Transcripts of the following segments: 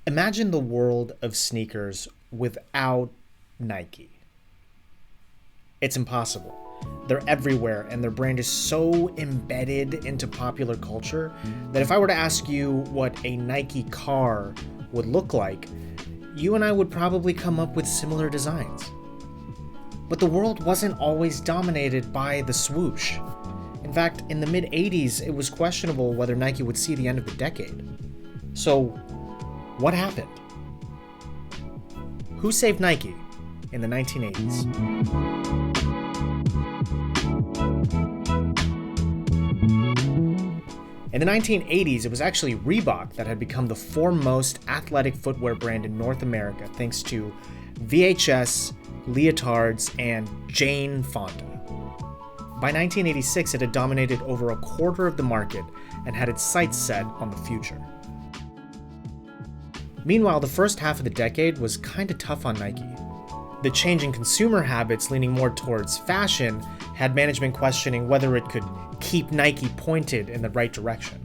Imagine the world of sneakers without Nike. It's impossible. They're everywhere, and their brand is so embedded into popular culture that if I were to ask you what a Nike car would look like, you and I would probably come up with similar designs. But the world wasn't always dominated by the swoosh. In fact, in the mid-'80s, it was questionable whether Nike would see the end of the decade. So, what happened? Who saved Nike in the 1980s? In the 1980s, it was actually Reebok that had become the foremost athletic footwear brand in North America thanks to VHS, leotards, and Jane Fonda. By 1986, it had dominated over a quarter of the market and had its sights set on the future. Meanwhile, the first half of the decade was kinda tough on Nike. The changing consumer habits leaning more towards fashion had management questioning whether it could keep Nike pointed in the right direction.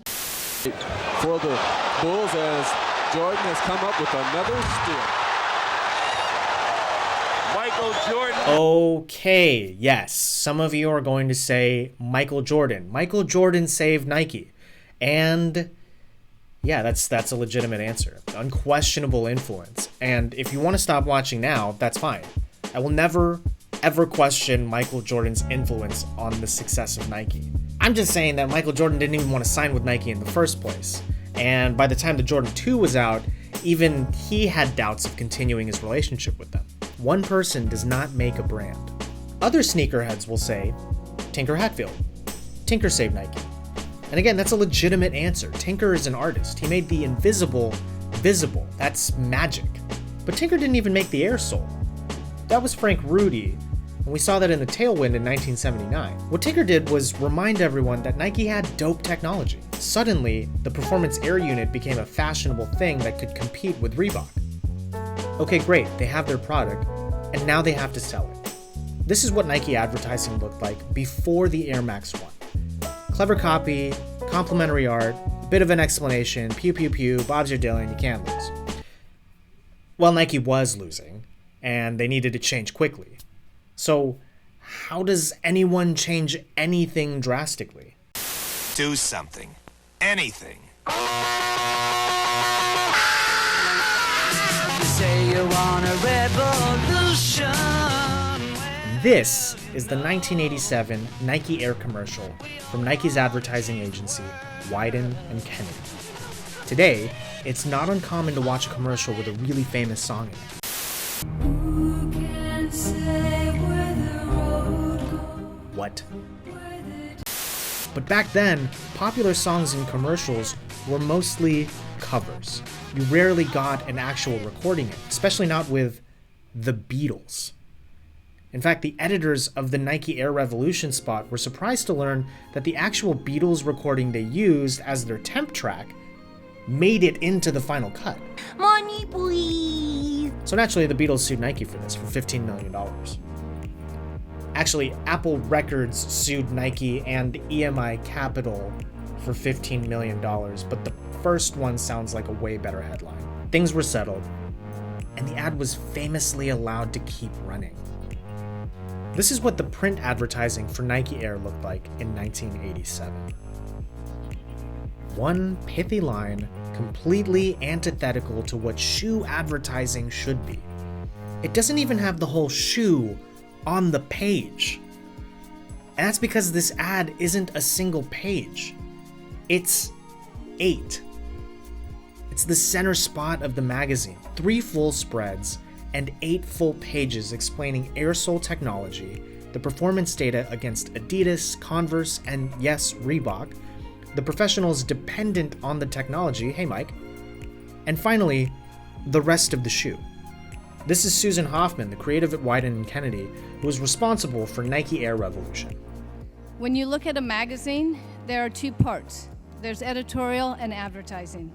For the Bulls as Jordan has come up with another steal. Michael Jordan. Okay, yes, some of you are going to say Michael Jordan. Michael Jordan saved Nike. And yeah, that's a legitimate answer. Unquestionable influence. And if you want to stop watching now, that's fine. I will never, ever question Michael Jordan's influence on the success of Nike. I'm just saying that Michael Jordan didn't even want to sign with Nike in the first place. And by the time the Jordan 2 was out, even he had doubts of continuing his relationship with them. One person does not make a brand. Other sneakerheads will say, Tinker Hatfield. Tinker saved Nike. And again, that's a legitimate answer. Tinker is an artist. He made the invisible visible. That's magic. But Tinker didn't even make the air sole. That was Frank Rudy, and we saw that in the Tailwind in 1979. What Tinker did was remind everyone that Nike had dope technology. Suddenly, the Performance Air unit became a fashionable thing that could compete with Reebok. Okay, great, they have their product, and now they have to sell it. This is what Nike advertising looked like before the Air Max 1. Clever copy, complimentary art, a bit of an explanation, pew pew pew, Bob's your Dylan, you can't lose. Well, Nike was losing, and they needed to change quickly. So, how does anyone change anything drastically? Do something. Anything. You say you want a revolution. This is the 1987 Nike Air commercial from Nike's advertising agency, Wieden+Kennedy. Today, it's not uncommon to watch a commercial with a really famous song in it. Who can say where the road goes? What? But back then, popular songs in commercials were mostly covers. You rarely got an actual recording, especially not with the Beatles. In fact, the editors of the Nike Air Revolution spot were surprised to learn that the actual Beatles recording they used as their temp track made it into the final cut. Money, please. So naturally, the Beatles sued Nike for this for $15 million. Actually, Apple Records sued Nike and EMI Capital for $15 million, but the first one sounds like a way better headline. Things were settled, and the ad was famously allowed to keep running. This is what the print advertising for Nike Air looked like in 1987. One pithy line completely antithetical to what shoe advertising should be. It doesn't even have the whole shoe on the page. And that's because this ad isn't a single page. It's 8. It's the center spot of the magazine. 3 full spreads and 8 full pages explaining air sole technology, the performance data against Adidas, Converse, and yes, Reebok, the professionals dependent on the technology, hey Mike, and finally, the rest of the shoe. This is Susan Hoffman, the creative at Wieden+Kennedy, who is responsible for Nike Air Revolution. When you look at a magazine, there are 2 parts. There's editorial and advertising.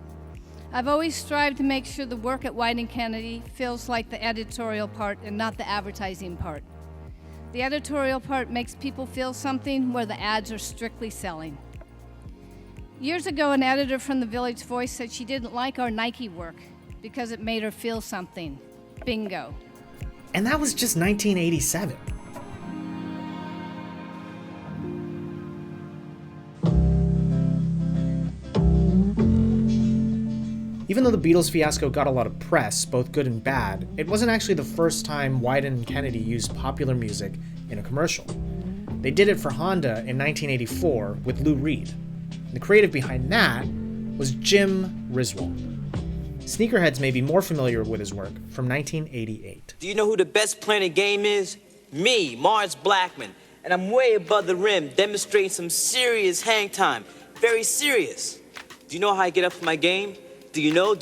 I've always strived to make sure the work at Wieden+Kennedy feels like the editorial part and not the advertising part. The editorial part makes people feel something where the ads are strictly selling. Years ago, an editor from the Village Voice said she didn't like our Nike work because it made her feel something. Bingo. And that was just 1987. Even though the Beatles fiasco got a lot of press, both good and bad, it wasn't actually the first time Wieden+Kennedy used popular music in a commercial. They did it for Honda in 1984 with Lou Reed. The creative behind that was Jim Riswold. Sneakerheads may be more familiar with his work from 1988. Do you know who the best player in the game is? Me, Mars Blackman. And I'm way above the rim, demonstrating some serious hang time. Very serious. Do you know how I get up for my game? Do you know?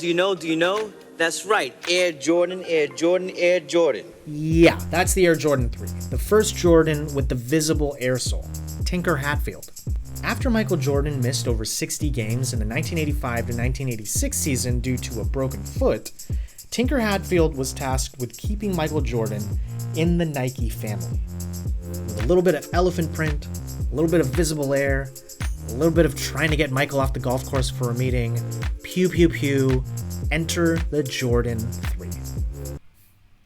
That's right, Air Jordan, Air Jordan, Air Jordan. Yeah, that's the Air Jordan 3, the first Jordan with the visible air sole, Tinker Hatfield. After Michael Jordan missed over 60 games in the 1985 to 1986 season due to a broken foot, Tinker Hatfield was tasked with keeping Michael Jordan in the Nike family. With a little bit of elephant print, a little bit of visible air, a little bit of trying to get Michael off the golf course for a meeting, pew pew pew, enter the Jordan 3.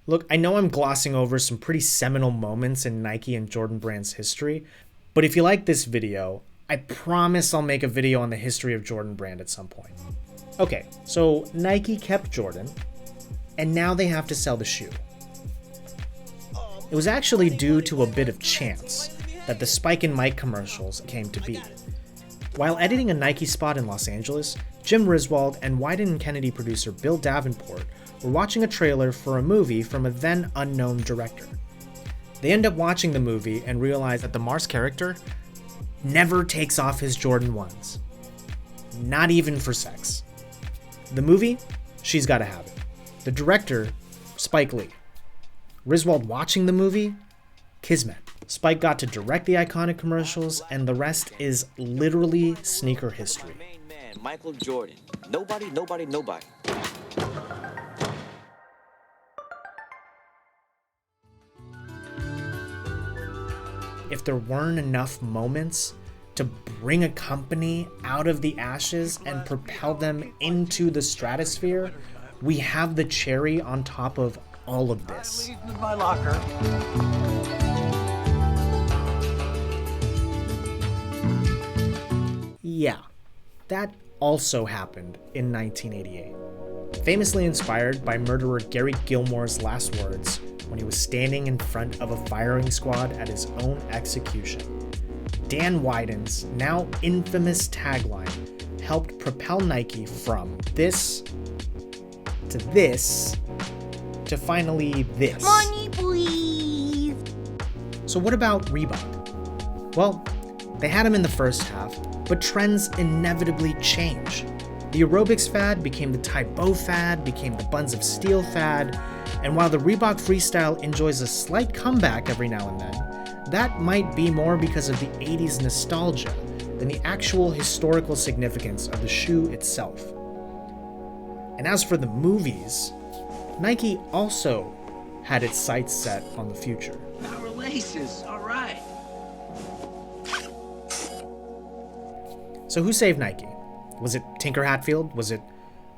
Look, I know I'm glossing over some pretty seminal moments in Nike and Jordan Brand's history, but if you like this video, I promise I'll make a video on the history of Jordan Brand at some point. Okay, so Nike kept Jordan, and now they have to sell the shoe. It was actually due to a bit of chance that the Spike and Mike commercials came to be. While editing a Nike spot in Los Angeles, Jim Riswold and Wieden+Kennedy producer Bill Davenport were watching a trailer for a movie from a then unknown director. They end up watching the movie and realize that the Mars character never takes off his Jordan 1s. Not even for sex. The movie? She's Gotta Have It. The director? Spike Lee. Riswold watching the movie? Kismet. Spike got to direct the iconic commercials, and the rest is literally sneaker history. Main man, Michael Jordan. Nobody. If there weren't enough moments to bring a company out of the ashes and propel them into the stratosphere, we have the cherry on top of all of this. My locker. Yeah, that also happened in 1988. Famously inspired by murderer Gary Gilmore's last words when he was standing in front of a firing squad at his own execution, Dan Wieden's now infamous tagline helped propel Nike from this to finally this. Money, please. So what about Reebok? Well, they had him in the first half, but trends inevitably change. The aerobics fad became the Tybo fad, became the Buns of Steel fad, and while the Reebok freestyle enjoys a slight comeback every now and then, that might be more because of the 80s nostalgia than the actual historical significance of the shoe itself. And as for the movies, Nike also had its sights set on the future. Our laces, all right. So who saved Nike? Was it Tinker Hatfield? Was it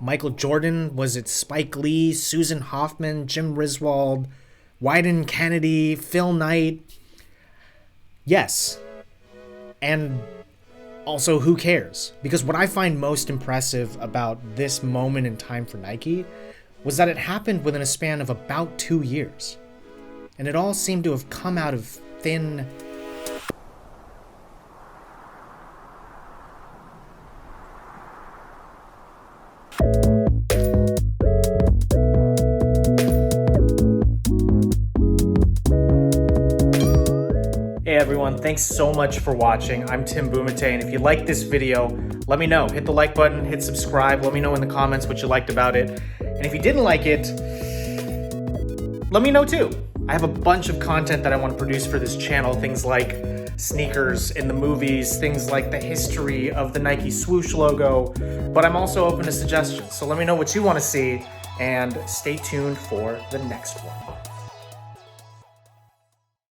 Michael Jordan? Was it Spike Lee, Susan Hoffman, Jim Riswold, Wieden+Kennedy, Phil Knight? Yes. And also, who cares? Because what I find most impressive about this moment in time for Nike was that it happened within a span of about 2 years. And it all seemed to have come out of thin... Hey everyone, thanks so much for watching. I'm Tim Bumate, and if you liked this video, let me know. Hit the like button, hit subscribe, let me know in the comments what you liked about it. And if you didn't like it, let me know too. I have a bunch of content that I want to produce for this channel, things like sneakers in the movies, things like the history of the Nike swoosh logo, but I'm also open to suggestions. So let me know what you want to see, and stay tuned for the next one.